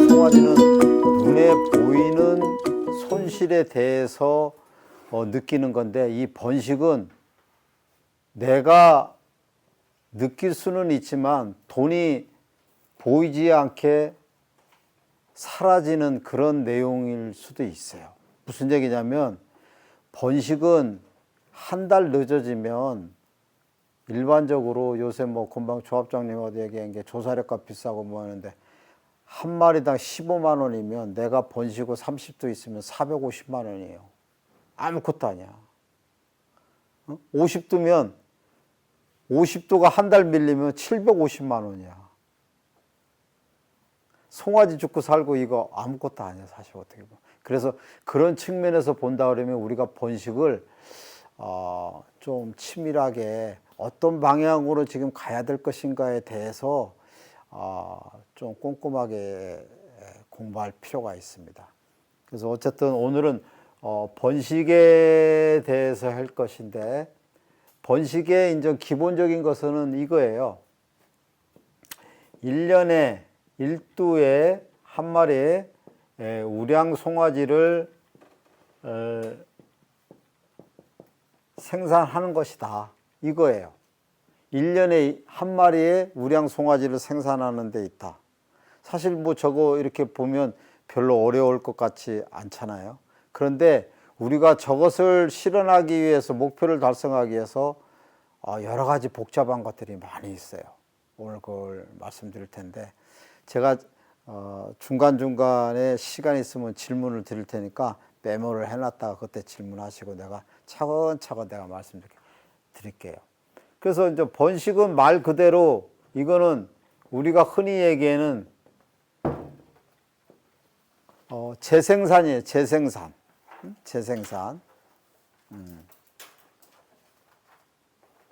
송아지는 눈에 보이는 손실에 대해서 느끼는 건데, 이 번식은 내가 느낄 수는 있지만 돈이 보이지 않게 사라지는 그런 내용일 수도 있어요. 무슨 얘기냐면, 번식은 한 달 늦어지면 일반적으로 요새 뭐 금방 조합장님 어디 얘기한 게 조사료값 비싸고 뭐 하는데, 한 마리당 15만 원이면 내가 번식후 30도 있으면 450만 원이에요. 아무것도 아니야. 50도면 50도가 한 달 밀리면 750만 원이야. 송아지 죽고 살고 이거 아무것도 아니야, 사실 어떻게 보면. 그래서 그런 측면에서 본다 그러면 우리가 번식을 좀 치밀하게 어떤 방향으로 지금 가야 될 것인가에 대해서 좀 꼼꼼하게 공부할 필요가 있습니다. 그래서 어쨌든 오늘은 번식에 대해서 할 것인데, 번식의 이제 기본적인 것은 이거예요. 1년에 1두에 한 마리의 우량 송아지를 생산하는 것이다, 이거예요. 1년에 한 마리의 우량 송아지를 생산하는 데 있다. 사실 뭐 저거 이렇게 보면 별로 어려울 것 같지 않잖아요. 그런데 우리가 저것을 실현하기 위해서, 목표를 달성하기 위해서 여러 가지 복잡한 것들이 많이 있어요. 오늘 그걸 말씀드릴 텐데, 제가 중간중간에 시간 있으면 질문을 드릴 테니까 메모를 해놨다가 그때 질문하시고 내가 차근차근 내가 말씀드릴게요. 그래서 이제 번식은 말 그대로 이거는 우리가 흔히 얘기하는 재생산이에요. 재생산.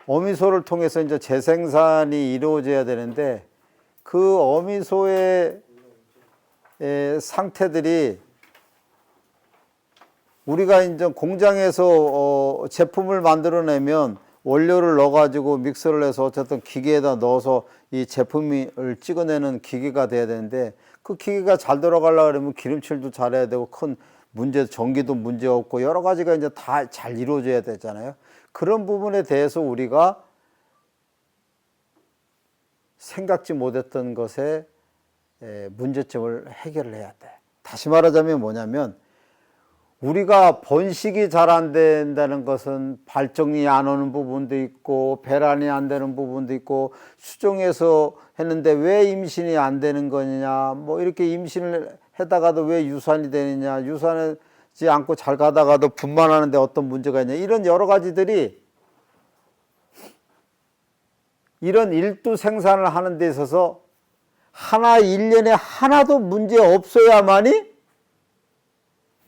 어미소를 통해서 이제 재생산이 이루어져야 되는데, 그 어미소의 상태들이 우리가 이제 공장에서 제품을 만들어내면 원료를 넣어가지고 믹서를 해서 어쨌든 기계에다 넣어서 이 제품을 찍어내는 기계가 돼야 되는데, 그 기계가 잘 돌아가려고 그러면 기름칠도 잘해야 되고, 큰 문제, 전기도 문제 없고 여러 가지가 이제 다 잘 이루어져야 되잖아요. 그런 부분에 대해서 우리가 생각지 못했던 것에 문제점을 해결을 해야 돼. 다시 말하자면 뭐냐면, 우리가 번식이 잘 안 된다는 것은 발정이 안 오는 부분도 있고, 배란이 안 되는 부분도 있고, 수정해서 했는데 왜 임신이 안 되는 거냐, 뭐 이렇게 임신을 하다가도 왜 유산이 되느냐, 유산하지 않고 잘 가다가도 분만하는데 어떤 문제가 있냐, 이런 여러 가지들이 이런 일두 생산을 하는 데 있어서 하나 1년에 하나도 문제 없어야만이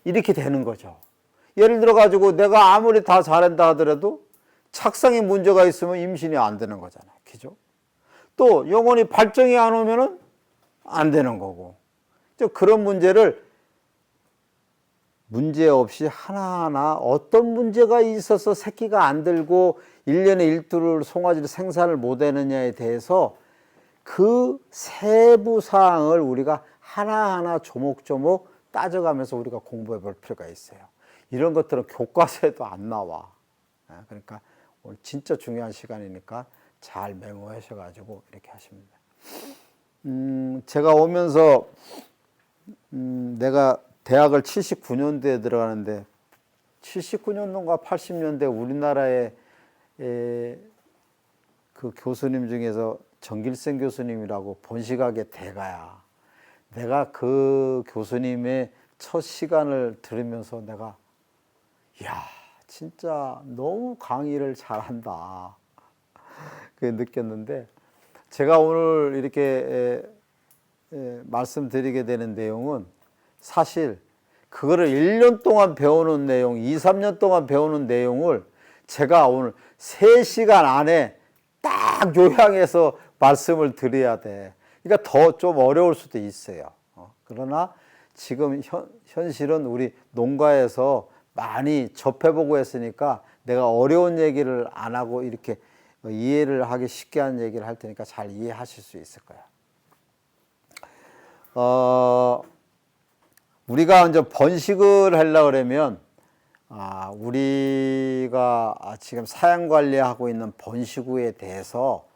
이렇게 되는 거죠. 예를 들어 가지고 내가 아무리 다 잘한다 하더라도 착상에 문제가 있으면 임신이 안 되는 거잖아요. 그죠? 또 영혼이 발정이 안 오면은 안 되는 거고. 그런 문제를 문제 없이 하나하나 어떤 문제가 있어서 새끼가 안 들고 1년에 1두를 송아지를 생산을 못 하느냐에 대해서 그 세부 사항을 우리가 하나하나 조목조목 따져가면서 우리가 공부해 볼 필요가 있어요. 이런 것들은 교과서에도 안 나와. 그러니까 오늘 진짜 중요한 시간이니까 잘 메모하셔가지고 이렇게 하시면 돼요. 제가 오면서 내가 대학을 79년도에 들어가는데, 79년도인가 80년대 우리나라의 그 교수님 중에서 정길생 교수님이라고 번식학의 대가야. 내가 그 교수님의 첫 시간을 들으면서 내가, 이야, 진짜 너무 강의를 잘한다, 그게 느꼈는데, 제가 오늘 이렇게 말씀드리게 되는 내용은 사실 그거를 1년 동안 배우는 내용, 2, 3년 동안 배우는 내용을 제가 오늘 3시간 안에 딱 요약해서 말씀을 드려야 돼. 그러니까 더 좀 어려울 수도 있어요. 그러나 지금 현실은 우리 농가에서 많이 접해보고 했으니까 내가 어려운 얘기를 안 하고 이렇게 이해를 하기 쉽게 하는 얘기를 할 테니까 잘 이해하실 수 있을 거야. 우리가 이제 번식을 하려고 그러면, 우리가 지금 사양 관리하고 있는 번식우에 대해서,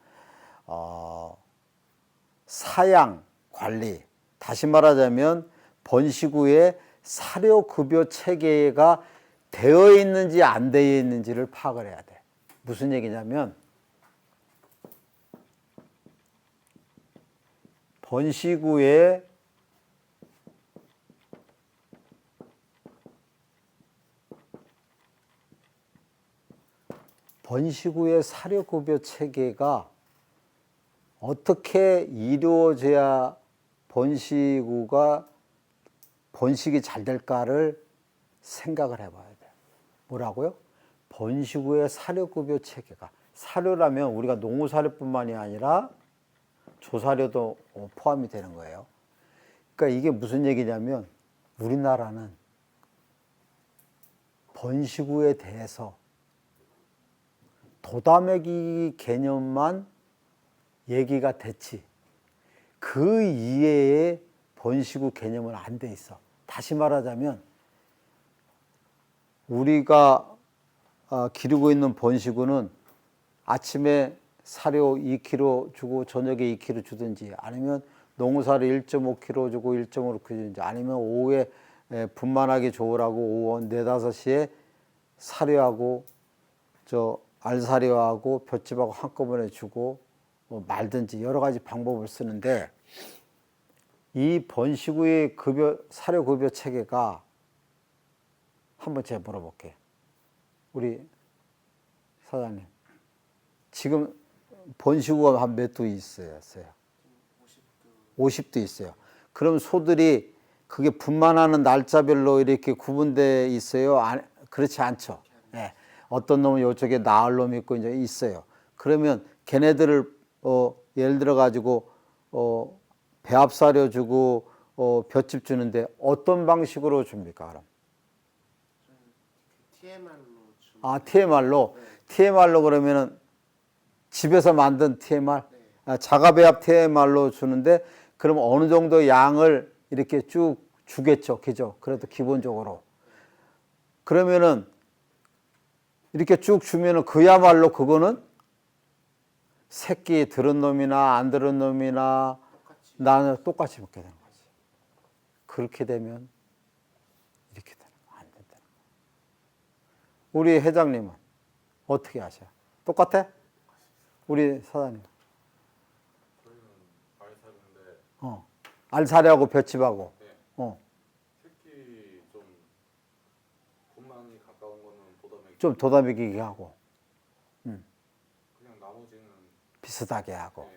사양 관리, 다시 말하자면 번식우의 사료급여 체계가 되어 있는지 안 되어 있는지를 파악을 해야 돼. 무슨 얘기냐면, 번식우의 사료급여 체계가 어떻게 이루어져야 번식이 잘 될까를 생각을 해봐야 돼. 뭐라고요? 번식우의 사료급여 체계가, 사료라면 우리가 농우사료뿐만이 아니라 조사료도 포함이 되는 거예요. 그러니까 이게 무슨 얘기냐면, 우리나라는 번식우에 대해서 도다매기 개념만 얘기가 됐지, 그 이외에 번식우 개념은 안 돼 있어. 다시 말하자면 우리가 기르고 있는 번식우는 아침에 사료 2kg 주고 저녁에 2kg 주든지, 아니면 농사료 1.5kg 주고 1.5kg 주든지, 아니면 오후에 분만하게 좋으라고 오후 4, 5시에 사료하고 알사료하고 볏짚하고 한꺼번에 주고 말든지 여러 가지 방법을 쓰는데, 이 번식우의 사료급여 체계가, 한번 제가 물어볼게요. 우리 사장님, 지금 번식우가 한 몇 두 있어요? 50두 있어요. 그럼 소들이 그게 분만하는 날짜별로 이렇게 구분되어 있어요? 그렇지 않죠. 네. 어떤 놈은 이쪽에 나을 놈이 있고 이제 있어요. 그러면 걔네들을 예를 들어 가지고 배합사료 주고 볏짚 주는데 어떤 방식으로 줍니까? 그럼? TMR로 TMR로. 네. TMR로 그러면은 집에서 만든 TMR, 자가배합 TMR로 주는데, 그럼 어느 정도 양을 이렇게 쭉 주겠죠, 그죠? 그래도 기본적으로. 그러면은 이렇게 쭉 주면은 그야말로 그거는 새끼 들은 놈이나 안 들은 놈이나 나는 똑같이 먹게 되는 거지. 그렇게 되면 이렇게 되는 거 안 된다는 거야. 우리 회장님은 어떻게 하셔? 똑같아? 우리 사장님. 저희는 알사료인데. 알사료하고 볏짚하고. 네. 새끼 좀 분만이 가까운 거는 도다매기. 좀 도다매기게 하고. 그냥 나머지는 비슷하게 하고.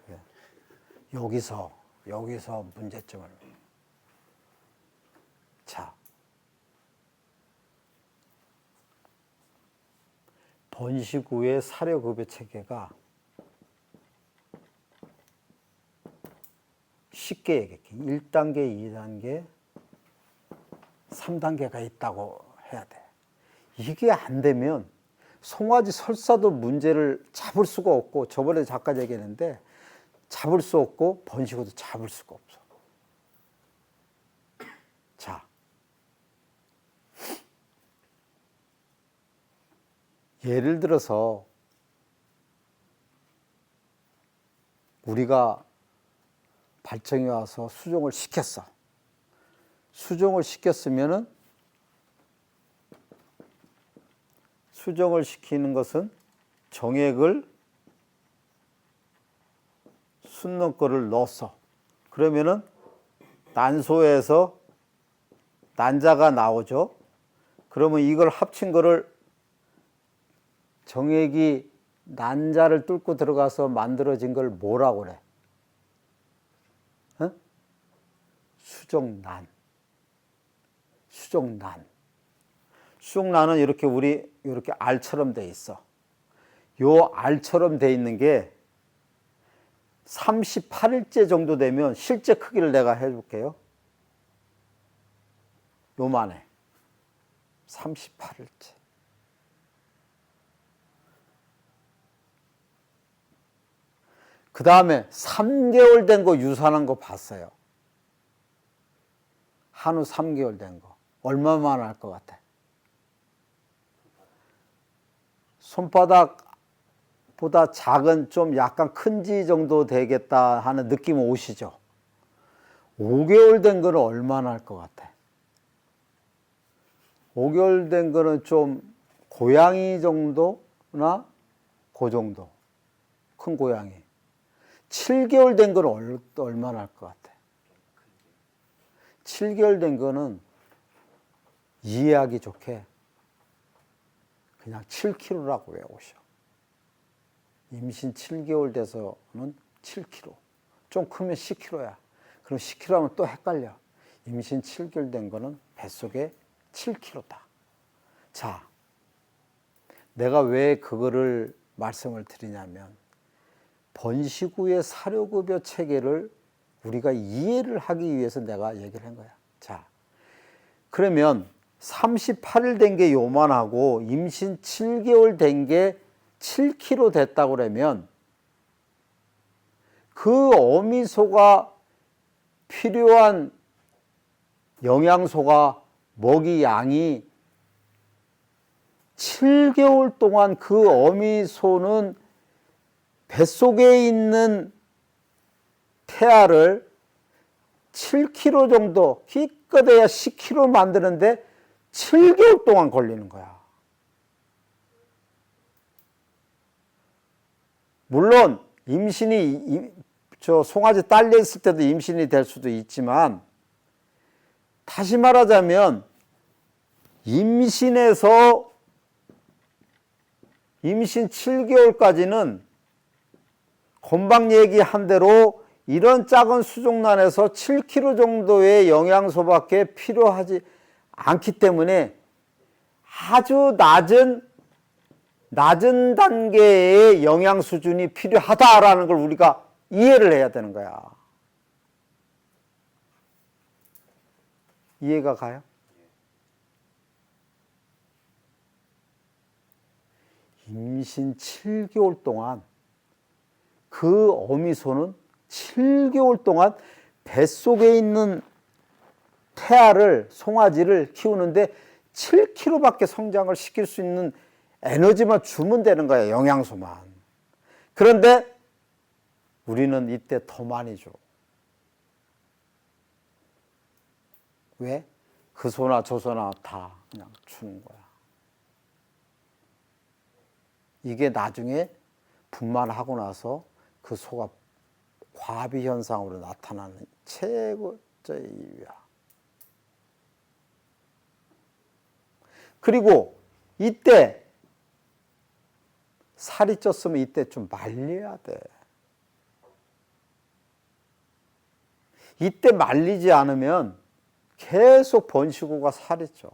네. 여기서 문제점을. 자, 번식우의 사료급여 체계가 쉽게 얘기할게. 1단계, 2단계, 3단계가 있다고 해야 돼. 이게 안 되면 송아지 설사도 문제를 잡을 수가 없고, 저번에 잠깐 얘기했는데 잡을 수 없고 번식우도 잡을 수가 없어. 자, 예를 들어서 우리가 발정이 와서 수종을 시켰어. 수종을 시켰으면은, 수종을 시키는 것은 정액을 숫는 거를 넣었어. 그러면은 난소에서 난자가 나오죠. 그러면 이걸 합친 거를, 정액이 난자를 뚫고 들어가서 만들어진 걸 뭐라고 그래? 수종난. 수종난은 이렇게 이렇게 알처럼 돼 있어. 요 알처럼 돼 있는 게 38일째 정도 되면, 실제 크기를 내가 해볼게요. 요만해. 38일째. 그 다음에 3개월 된 거 유산한 거 봤어요. 한우 3개월 된 거. 얼마만 할 것 같아? 손바닥보다 작은 좀 약간 큰지 정도 되겠다 하는 느낌 오시죠? 5개월 된 거는 얼마나 할 것 같아? 5개월 된 거는 좀 고양이 정도나 그 정도. 큰 고양이. 7개월 된 거는 얼마나 할 것 같아? 7개월 된 거는 이해하기 좋게 그냥 7kg라고 외우셔. 임신 7개월 돼서는 7kg. 좀 크면 10kg야. 그럼 10kg 하면 또 헷갈려. 임신 7개월 된 거는 뱃속에 7kg다. 자, 내가 왜 그거를 말씀을 드리냐면 번식 후의 사료급여 체계를 우리가 이해를 하기 위해서 내가 얘기를 한 거야. 자, 그러면 38일 된 게 요만하고 임신 7개월 된 게 7kg 됐다고 그러면 그 어미소가 필요한 영양소가 먹이 양이 7개월 동안 그 어미소는 뱃속에 있는 태아를 7kg 정도, 기껏해야 10kg 만드는데 7개월 동안 걸리는 거야. 물론 임신이 송아지 딸려 있을 때도 임신이 될 수도 있지만 다시 말하자면 임신에서 임신 7개월까지는 금방 얘기한 대로 이런 작은 수족란에서 7kg 정도의 영양소밖에 필요하지 않기 때문에 아주 낮은 단계의 영양 수준이 필요하다라는 걸 우리가 이해를 해야 되는 거야. 이해가 가요? 임신 7개월 동안 그 어미소는 7개월 동안 뱃속에 있는 태아를, 송아지를 키우는데 7kg밖에 성장을 시킬 수 있는 에너지만 주면 되는 거야, 영양소만. 그런데 우리는 이때 더 많이 줘. 왜? 그 소나 저 소나 다 그냥 주는 거야. 이게 나중에 분만하고 나서 그 소가 과비 현상으로 나타나는 최고의 이유야. 그리고 이때 살이 쪘으면 이때 좀 말려야 돼. 이때 말리지 않으면 계속 번식후가 살이 쪄.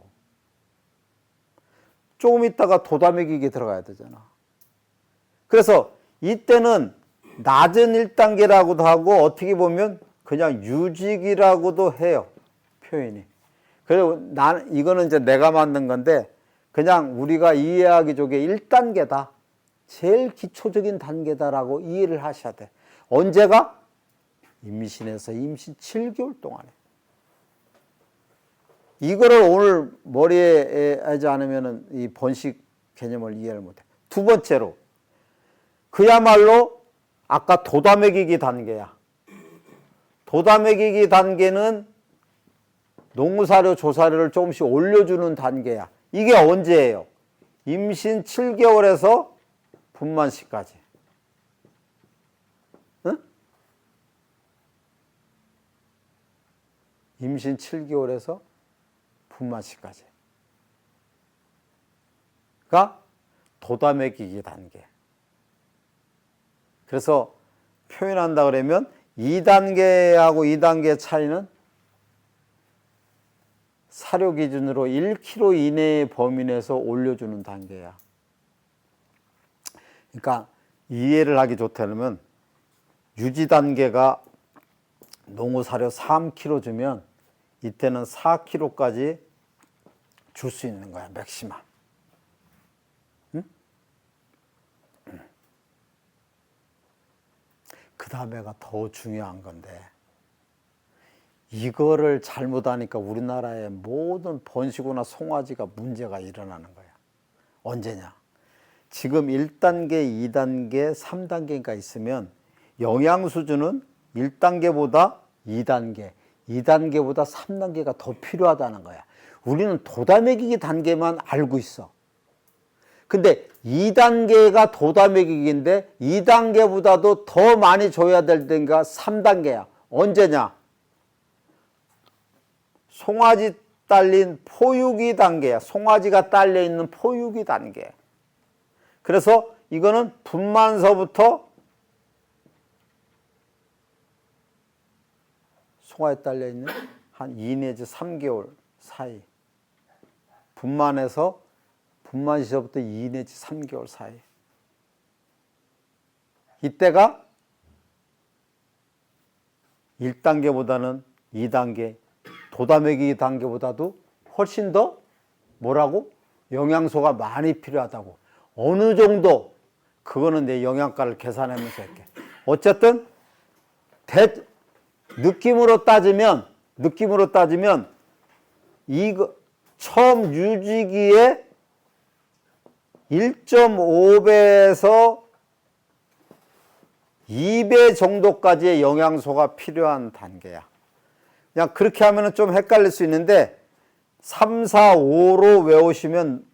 조금 있다가 도다매기기 들어가야 되잖아. 그래서 이때는 낮은 1단계라고도 하고 어떻게 보면 그냥 유직이라고도 해요. 표현이. 그리고 이거는 이제 내가 만든 건데 그냥 우리가 이해하기 좋게 1단계다. 제일 기초적인 단계다라고 이해를 하셔야 돼. 언제가? 임신해서 임신 7개월 동안에. 이거를 오늘 머리에 하지 않으면 이 번식 개념을 이해를 못해. 두 번째로 그야말로 아까 도다매기기 단계야. 도다매기기 단계는 농사료, 조사료를 조금씩 올려주는 단계야. 이게 언제예요? 임신 7개월에서 분만 시까지. 응? 임신 7개월에서 분만 시까지. 가 도다매기기 단계. 그래서 표현한다 그러면 2단계하고 2단계 차이는 사료 기준으로 1kg 이내의 범위 내에서 올려주는 단계야. 그러니까 이해를 하기 좋다면 유지 단계가 농후 사료 3kg 주면 이때는 4kg까지 줄 수 있는 거야, 맥시멈. 다음에가 더 중요한 건데 이거를 잘못하니까 우리나라의 모든 번식우나 송아지가 문제가 일어나는 거야. 언제냐? 지금 1단계, 2단계, 3단계가 있으면 영양 수준은 1단계보다 2단계, 2단계보다 3단계가 더 필요하다는 거야. 우리는 도다먹이기 단계만 알고 있어. 근데 2단계가 도다먹이기인데 2단계보다도 더 많이 줘야 될 때가 3단계야. 언제냐? 송아지 딸린 포유기 단계야. 송아지가 딸려 있는 포유기 단계. 그래서 이거는 분만서부터 송아지 딸려 있는 한 2 내지 3개월 사이. 분만 시절부터 2 내지 3개월 사이. 이때가 1단계보다는 2단계, 도다먹이 단계보다도 훨씬 더 뭐라고? 영양소가 많이 필요하다고. 어느 정도? 그거는 내 영양가를 계산하면서 할게. 어쨌든 느낌으로 따지면 이거 처음 유지기에 1.5배에서 2배 정도까지의 영양소가 필요한 단계야. 그냥 그렇게 하면 좀 헷갈릴 수 있는데 3, 4, 5로 외우시면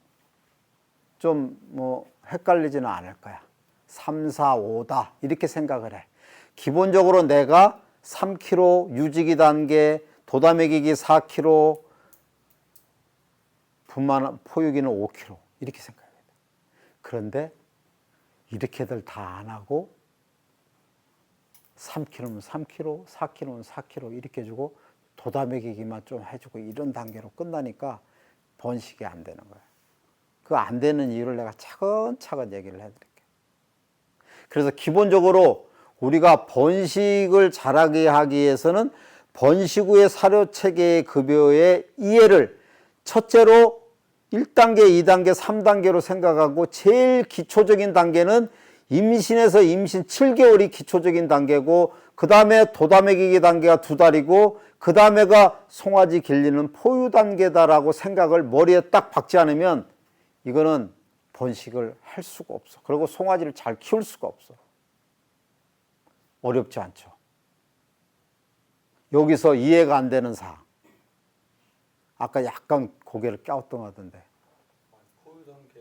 좀 뭐 헷갈리지는 않을 거야. 3, 4, 5다 이렇게 생각을 해. 기본적으로 내가 3kg 유지기 단계, 도다먹이기 4kg, 포유기는 5kg 이렇게 생각해야 돼. 그런데 이렇게들 다 안 하고 3kg면 3kg, 4kg면 4kg 이렇게 주고 도다먹이기만 좀 해주고 이런 단계로 끝나니까 번식이 안 되는 거야. 그 안 되는 이유를 내가 차근차근 얘기를 해드릴게. 그래서 기본적으로 우리가 번식을 잘하게 하기 위해서는 번식 후의 사료체계의 급여의 이해를 첫째로 1단계, 2단계, 3단계로 생각하고 제일 기초적인 단계는 임신에서 임신 7개월이 기초적인 단계고 그 다음에 도다먹이기 단계가 2달이고 그 다음에가 송아지 길리는 포유 단계다라고 생각을 머리에 딱 박지 않으면 이거는 번식을 할 수가 없어. 그리고 송아지를 잘 키울 수가 없어. 어렵지 않죠. 여기서 이해가 안 되는 사항. 아까 약간 고개를 갸우뚱하던데. 포유 단계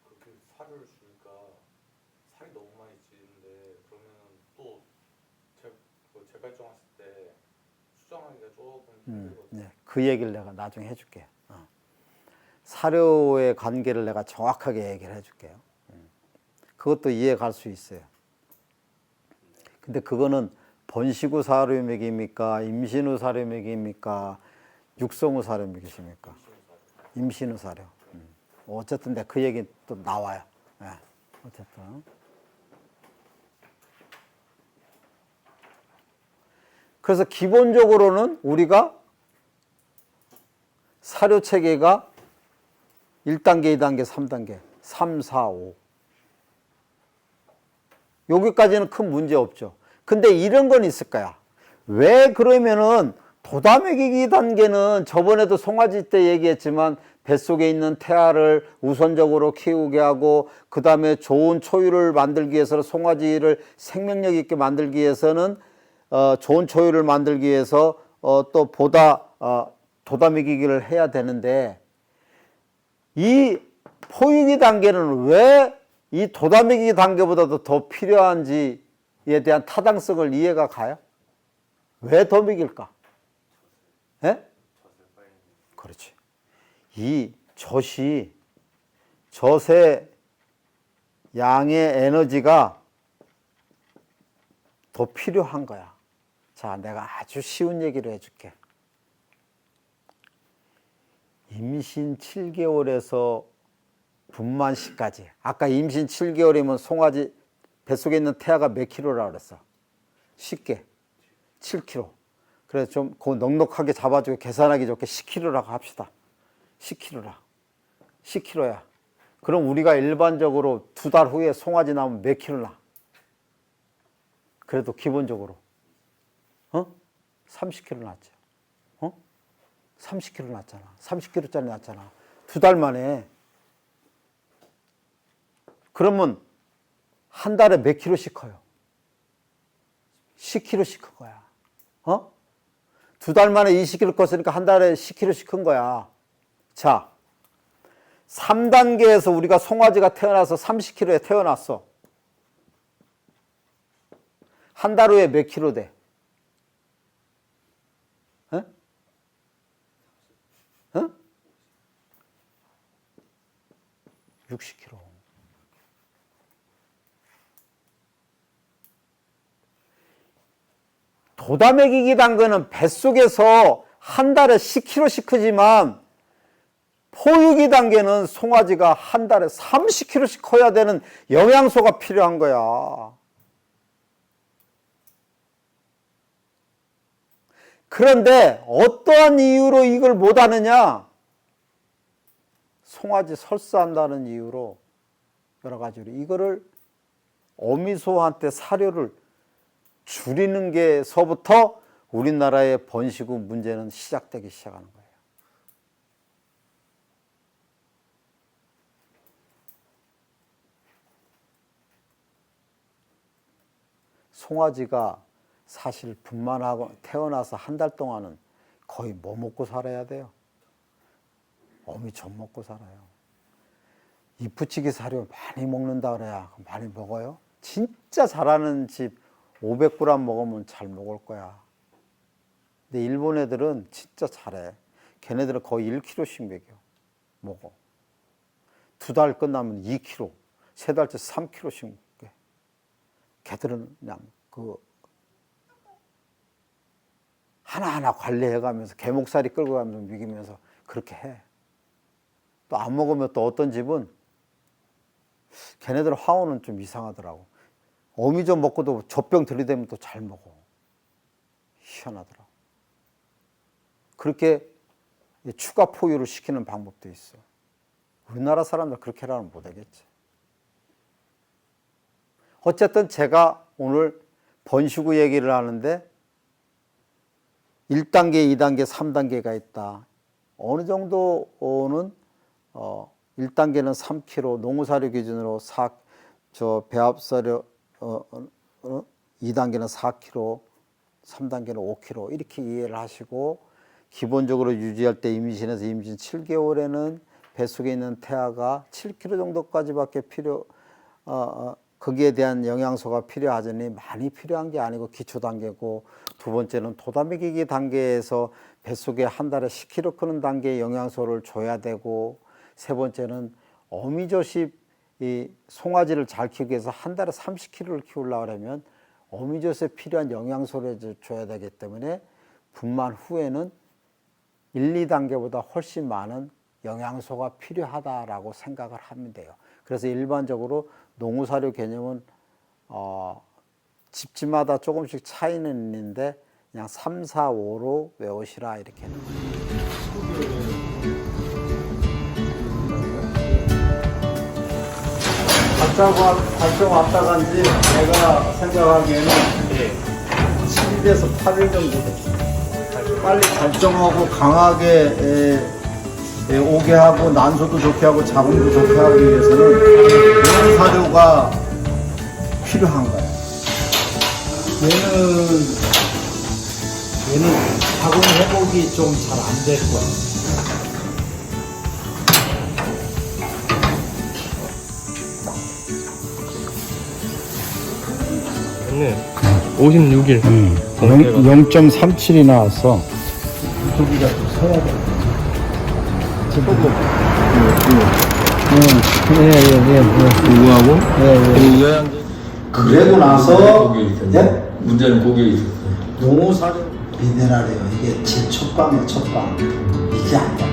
그렇게 살을 주니까 살이 너무 많이 찌는데 그러면 또 재발정했을 때 수정하기가 조금 힘들거든요. 네, 그 얘기를 내가 나중에 해줄게. 사료의 관계를 내가 정확하게 얘기를 해줄게요. 그것도 이해 갈 수 있어요. 근데 그거는 번식 후 사료 먹입니까? 임신 후 사료 먹입니까? 육성 후 사료 먹이십니까? 임신 후 사료. 어쨌든 내가 그 얘기 또 나와요. 네, 어쨌든. 그래서 기본적으로는 우리가 사료 체계가 1단계, 2단계, 3단계, 3, 4, 5. 여기까지는 큰 문제 없죠. 근데 이런 건 있을 거야. 왜 그러면은 도다먹이기 단계는 저번에도 송아지 때 얘기했지만 뱃속에 있는 태아를 우선적으로 키우게 하고 그 다음에 좋은 초유를 만들기 위해서 송아지를 생명력 있게 만들기 위해서는 좋은 초유를 만들기 위해서 또 보다 도다먹이기를 해야 되는데 이 포유기 단계는 왜 이 도다먹이기 단계보다도 더 필요한지에 대한 타당성을 이해가 가요? 왜 더 먹일까? 예? 그렇지. 이 젖의 양의 에너지가 더 필요한 거야. 자, 내가 아주 쉬운 얘기를 해줄게. 임신 7개월에서 분만 시까지. 아까 임신 7개월이면 송아지 뱃속에 있는 태아가 몇 킬로라고 그랬어? 쉽게 7kg. 그래서 좀 그거 넉넉하게 잡아주고 계산하기 좋게 10kg라고 합시다. 10kg야. 그럼 우리가 일반적으로 2달 후에 송아지 나오면 몇 킬로 나? 그래도 기본적으로 30kg 났죠. 30kg 났잖아. 30kg짜리 났잖아. 2달 만에. 그러면 한 달에 몇 킬로씩 커요? 10kg씩 큰 거야. 2달 만에 20kg 컸으니까 한 달에 10kg씩 큰 거야. 자, 3단계에서 우리가 송아지가 태어나서 30kg에 태어났어. 한 달 후에 몇 킬로 돼? 60kg. 도다매기기 당근은 뱃속에서 한 달에 10kg씩 크지만 포유기 단계는 송아지가 한 달에 30kg씩 커야 되는 영양소가 필요한 거야. 그런데 어떠한 이유로 이걸 못하느냐? 송아지 설사한다는 이유로 여러 가지로 이거를 어미소한테 사료를 줄이는 게서부터 우리나라의 번식 후 문제는 시작되기 시작하는 거예요. 송아지가 사실 분만하고 태어나서 한 달 동안은 거의 뭐 먹고 살아야 돼요? 어미젖 먹고 살아요. 이프치기 사료 많이 먹는다 그래야 많이 먹어요? 진짜 잘하는 집 500g 먹으면 잘 먹을 거야. 근데 일본 애들은 진짜 잘해. 걔네들은 거의 1kg씩 먹어. 2달 끝나면 2kg, 3달째 3kg씩 먹게. 걔들은 그냥 하나하나 관리해가면서 개목살이 끌고 가면서 먹이면서 그렇게 해. 또 안 먹으면 또 어떤 집은 걔네들 화원은 좀 이상하더라고. 어미젖 먹고도 젖병 들이대면 또 잘 먹어. 희한하더라고. 그렇게 추가 포유를 시키는 방법도 있어. 우리나라 사람들 그렇게라면 못하겠지. 어쨌든 제가 오늘 번식 후 얘기를 하는데 1단계, 2단계, 3단계가 있다. 어느 정도는 1단계는 3kg, 농우사료 기준으로 배합사료 2단계는 4kg, 3단계는 5kg 이렇게 이해를 하시고 기본적으로 유지할 때 임신해서 임신 7개월에는 뱃속에 있는 태아가 7kg 정도까지밖에 거기에 대한 영양소가 필요하더니 많이 필요한 게 아니고 기초 단계고, 두 번째는 도다미기기 단계에서 뱃속에 한 달에 10kg 크는 단계의 영양소를 줘야 되고, 세 번째는 어미젖이 이 송아지를 잘 키우기 위해서 한 달에 30kg를 키우려고 하면 어미젖에 필요한 영양소를 줘야 되기 때문에 분만 후에는 1, 2단계보다 훨씬 많은 영양소가 필요하다라고 생각을 하면 돼요. 그래서 일반적으로 농우사료 개념은 집집마다 조금씩 차이는 있는데 그냥 3, 4, 5로 외우시라 이렇게. 발정 왔다 간지 내가 생각하기에는 7일에서 8일 정도 됐어요. 빨리 발정하고 강하게 오게 하고 난소도 좋게 하고 자궁도 좋게 하기 위해서는 이런 사료가 필요한 거야. 얘는 자궁 회복이 좀 잘 안 될 거야. 네. 56일. 0.37이 나왔어. 저기가 좀 서야 돼. 누구하고? 그래도 나서 문제는 거기에 있었어요. 농우사료 미네랄이에요. 이게 제 첫방이에요. 첫방. 이게 안 돼.